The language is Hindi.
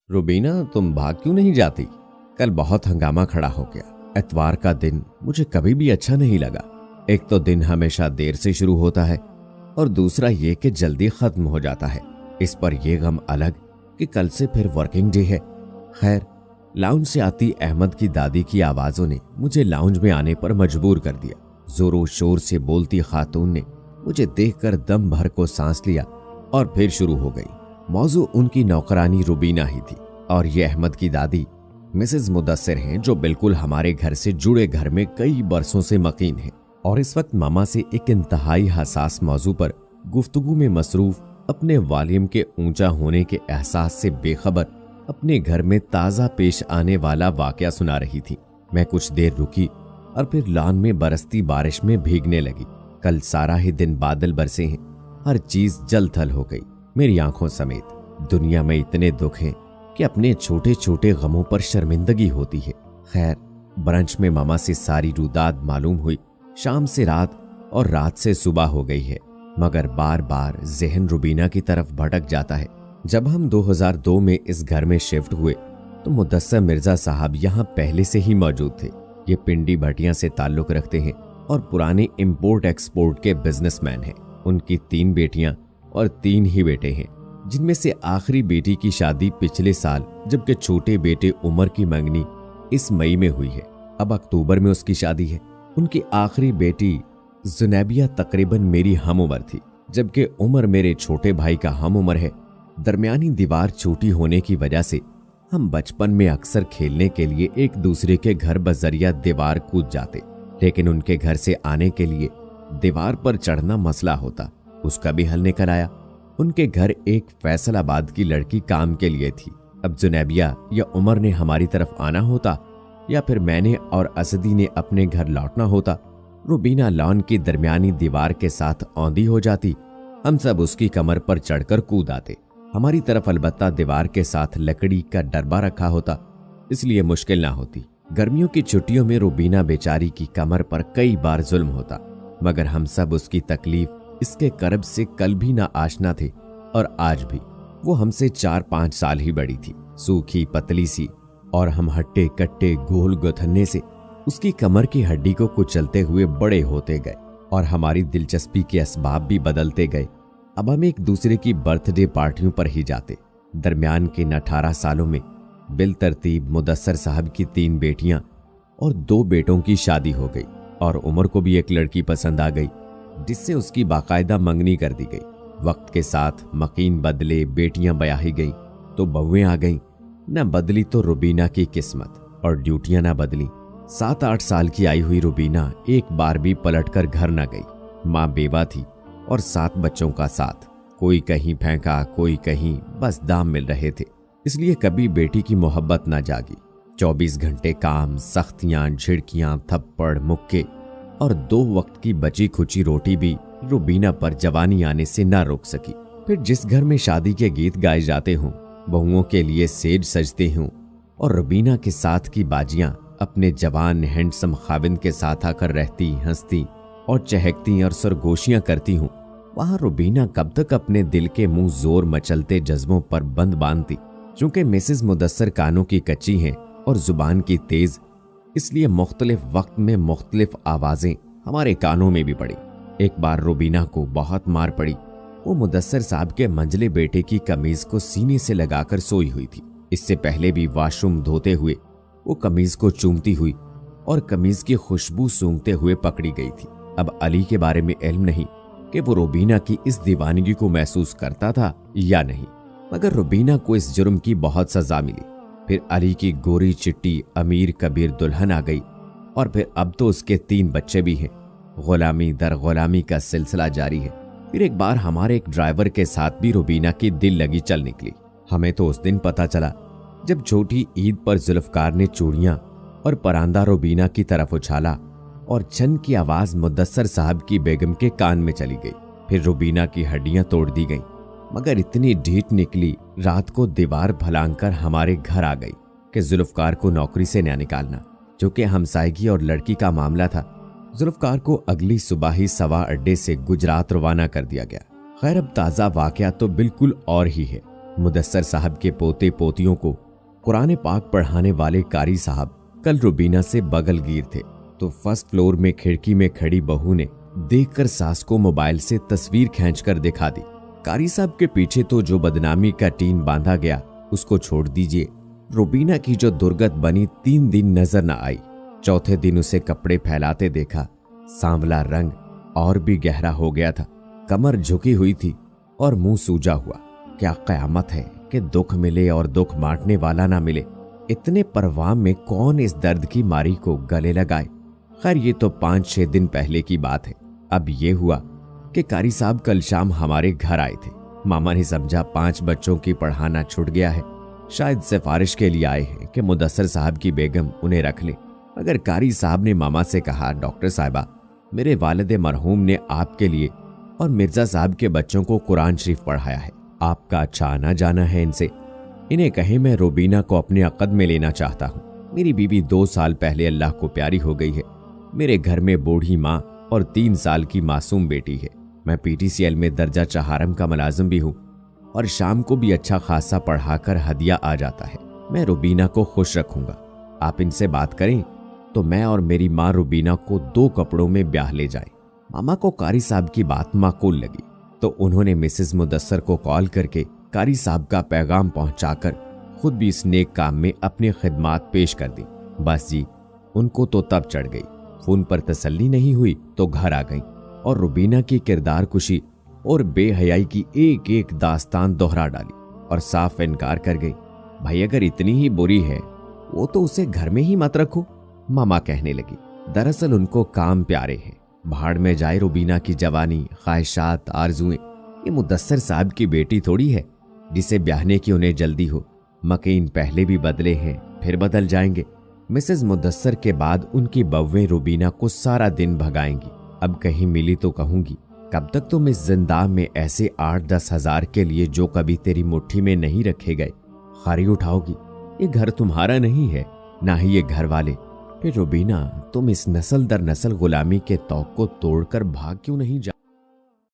रुबीना, तुम भाग क्यों नहीं जाती? कल बहुत हंगामा खड़ा हो गया। इतवार का दिन मुझे कभी भी अच्छा नहीं लगा। एक तो दिन हमेशा देर से शुरू होता है और दूसरा ये कि जल्दी खत्म हो जाता है। इस पर यह गम अलग कि कल से फिर वर्किंग डे है। खैर, लाउंज से आती अहमद की दादी की आवाजों ने मुझे लाउंज में आने पर मजबूर कर दिया। जोरों शोर से बोलती खातून ने मुझे देखकर दम भर को सांस लिया और फिर शुरू हो गई। मौजू उनकी नौकरानी रुबीना ही थी और ये अहमद की दादी मिसेज मुदस्सिर हैं, जो बिल्कुल हमारे घर से जुड़े घर में कई बरसों से मकीन हैं और इस वक्त मामा से एक इंतहाई हसास मौजू पर गुफ्तगू में मसरूफ, अपने वॉल्यूम के ऊंचा होने के एहसास से बेखबर अपने घर में ताज़ा पेश आने वाला वाकया सुना रही थी। मैं कुछ देर रुकी और फिर लॉन में बरसती बारिश में भीगने लगी। कल सारा ही दिन बादल बरसे हैं, हर चीज जल थल हो गई, मेरी आंखों समेत। दुनिया में इतने दुख हैं कि अपने छोटे छोटे गमों पर शर्मिंदगी होती है। खैर, ब्रंच में मामा से सारी रुदाद मालूम हुई। शाम से रात और रात से सुबह हो गई है, मगर बार बार जहन रुबीना की तरफ भटक जाता है। जब हम 2002 में इस घर में शिफ्ट हुए तो मुदस्सिर मिर्जा साहब यहाँ पहले से ही मौजूद थे। ये पिंडी भटिया से ताल्लुक रखते हैं और पुराने इंपोर्ट एक्सपोर्ट के बिजनेसमैन हैं। उनकी 3 बेटियां और 3 ही बेटे हैं, जिनमें से आखिरी बेटी की शादी पिछले साल, जबकि छोटे बेटे उमर की मंगनी इस मई में हुई है। अब अक्टूबर में उसकी शादी है। उनकी आखिरी बेटी जुनैबिया तकरीबन मेरी हम उम्र थी, जबकि उमर मेरे छोटे भाई का हम उम्र है। दरमियानी दीवार छोटी होने की वजह से हम बचपन में अक्सर खेलने के लिए एक दूसरे के घर बजरिया दीवार कूद जाते, लेकिन उनके घर से आने के लिए दीवार पर चढ़ना मसला होता। उसका भी हल निकल आया। उनके घर एक फैसलाबाद की लड़की काम के लिए थी। अब जुनैबिया या उमर ने हमारी तरफ आना होता या फिर मैंने और असदी ने अपने घर लौटना होता। रुबीना लॉन की दरमियानी दीवार के साथ औंधी हो जाती, हम सब उसकी कमर पर चढ़कर कूद आते। हमारी तरफ अलबत्ता दीवार के साथ लकड़ी का डरबा रखा होता, इसलिए मुश्किल ना होती। गर्मियों की छुट्टियों में रुबीना बेचारी की कमर पर कई बार जुल्म होता, मगर हम सब उसकी तकलीफ, इसके करब से कल भी ना आशना थे और आज भी। वो हमसे 4-5 साल ही बड़ी थी, सूखी पतली सी, और हम हट्टे कट्टे गोल गुथन्ने से उसकी कमर की हड्डी को कुचलते हुए बड़े होते गए और हमारी दिलचस्पी के असबाब भी बदलते गए। अब हम एक दूसरे की बर्थडे पार्टियों पर ही जाते। दरमियान के 18 सालों में बिल तरतीब मुदस्सिर साहब की 3 बेटियां और 2 बेटों की शादी हो गई और उमर को भी एक लड़की पसंद आ गई, जिससे उसकी बाकायदा मंगनी कर दी गई। वक्त के साथ मकीन बदले, बेटियां ब्याही गई तो बहुएं आ गईं। न बदली तो रुबीना की किस्मत और ड्यूटियां न बदली। 7-8 साल की आई हुई रुबीना एक बार भी पलटकर घर न गई। माँ बेवा थी और 7 बच्चों का साथ, कोई कहीं फेंका कोई कहीं, बस दाम मिल रहे थे, इसलिए कभी बेटी की मोहब्बत न जागी। 24 घंटे काम, सख्तियां, झिड़कियां, थप्पड़, मुक्के और 2 वक्त की बची खुची रोटी भी रुबीना पर जवानी आने से न रोक सकी। फिर जिस घर में शादी के गीत गाए जाते हों, बहुओं के लिए सेज सजते हों और रुबीना के साथ की बाजियां अपने जवान हैंडसम खाविंद के साथ आकर रहती, हंसती और चहकती और सरगोशियां करती हूं, वहां रुबीना कब तक अपने दिल के मुंह जोर मचलते जज्बों पर बंद बांधती। चूंकि मिसेज मुदस्सिर कानों की कच्ची हैं और जुबान की तेज, इसलिए मुख्तलिफ वक्त में मुख्तलिफ आवाजें हमारे कानों में भी पड़ी। एक बार रुबीना को बहुत मार पड़ी। वो मुदस्सिर साहब के मंझले बेटे की कमीज को सीने से लगाकर सोई हुई थी। इससे पहले भी वॉशरूम धोते हुए वो कमीज को चूमती हुई और कमीज की खुशबू सूंघते हुए पकड़ी गई थी। अब अली के बारे में इल्म नहीं कि वो रुबीना की इस दीवानगी को महसूस करता था या नहीं, मगर रुबीना को इस जुर्म की बहुत सजा मिली। फिर अली की गोरी चिट्टी अमीर कबीर दुल्हन आ गई और फिर अब तो उसके 3 बच्चे भी हैं। गुलामी दर गुलामी का सिलसिला जारी है। फिर एक बार हमारे एक ड्राइवर के साथ भी रुबीना की दिल लगी चल निकली। हमें तो उस दिन पता चला जब छोटी ईद पर जुल्फकार ने चूड़ियां और परांदा रुबीना की तरफ उछाला और छन की आवाज मुदस्सिर साहब की बेगम के कान में चली गई। फिर रुबीना की हड्डियां तोड़ दी गईं, मगर इतनी ढीठ निकली रात को दीवार भलांकर हमारे घर आ गई कि जुल्फकार को नौकरी से न निकालना। चूंकि हमसायगी और लड़की का मामला था, जुल्फकार को अगली सुबह ही सवा अड्डे से गुजरात रवाना कर दिया गया। खैर, अब ताज़ा वाकया तो बिल्कुल और ही है। मुदस्सर साहब के पोते पोतियों को कुरान पाक पढ़ाने वाले कारी साहब कल रुबीना से बगलगीर थे, तो फर्स्ट फ्लोर में खिड़की में खड़ी बहू ने देखकर सास को मोबाइल से तस्वीर खींचकर दिखा दी। कारी साहब के पीछे तो जो बदनामी का टीन बांधा गया उसको छोड़ दीजिए, रुबीना की जो दुर्गत बनी 3 दिन नजर न आई। चौथे दिन उसे कपड़े फैलाते देखा, सांवला रंग और भी गहरा हो गया था, कमर झुकी हुई थी और मुंह सूजा हुआ। क्या कयामत है कि दुख मिले और दुख बांटने वाला ना मिले। इतने परवाह में कौन इस दर्द की मारी को गले लगाए। खैर ये तो 5-6 दिन पहले की बात है। अब ये हुआ कि कारी साहब कल शाम हमारे घर आए थे। मामा ने समझा 5 बच्चों की पढ़ाना छूट गया है, शायद सिफारिश के लिए आए हैं कि मुदस्सर साहब की बेगम उन्हें रख ले। मगर कारी साहब ने मामा से कहा, डॉक्टर साहिबा, मेरे वालिद मरहूम ने आपके लिए और मिर्जा साहब के बच्चों को कुरान शरीफ पढ़ाया है, आपका अच्छा आना जाना है इनसे। इन्हें कहें मैं रुबीना को अपने अक़द में लेना चाहता हूँ। मेरी बीवी 2 साल पहले अल्लाह को प्यारी हो गई है। मेरे घर में बूढ़ी माँ और 3 साल की मासूम बेटी है। मैं PTCL में दर्जा चहारम का मुलाजिम भी हूँ और शाम को भी अच्छा खासा पढ़ाकर हदिया आ जाता है। मैं रुबीना को खुश रखूंगा। आप इनसे बात करें तो मैं और मेरी माँ रुबीना को 2 कपड़ों में ब्याह ले जाए। मामा को कारी साहब की बात माकूल लगी, तो उन्होंने मिसेस मुदस्सर को कॉल करके कारी साहब का पैगाम पहुंचाकर खुद भी इस नेक काम में अपनी खिदमात पेश कर दी। बस जी, उनको तो तब चढ़ गई। फोन पर तसल्ली नहीं हुई तो घर आ गई और रुबीना की किरदार कुशी और बेहयाई की एक एक दास्तान दोहरा डाली और साफ इनकार कर गई। भाई अगर इतनी ही बुरी है वो तो उसे घर में ही मत रखो, मामा कहने लगी। दरअसल उनको काम प्यारे हैं। भाड़ में जाए रुबीना की जवानी, ख्वाहिशात, आरजुएं। ये मुदस्सर साहब की बेटी थोड़ी है जिसे ब्याहने की उन्हें जल्दी हो। मकीन पहले भी बदले हैं, फिर बदल जाएंगे। मिसेस मुदस्सर के बाद उनकी बव्वें रुबीना को सारा दिन भगाएंगी। अब कहीं मिली तो कहूंगी, कब तक तुम इस जिंदा में ऐसे 8-10 हजार के लिए जो कभी तेरी मुट्ठी में नहीं रखे गए खारी उठाओगी? ये घर तुम्हारा नहीं है, ना ही ये घर वाले। फिर रुबीना, तुम इस नस्ल दर नस्ल गुलामी के तौक को तोड़कर भाग क्यों नहीं जा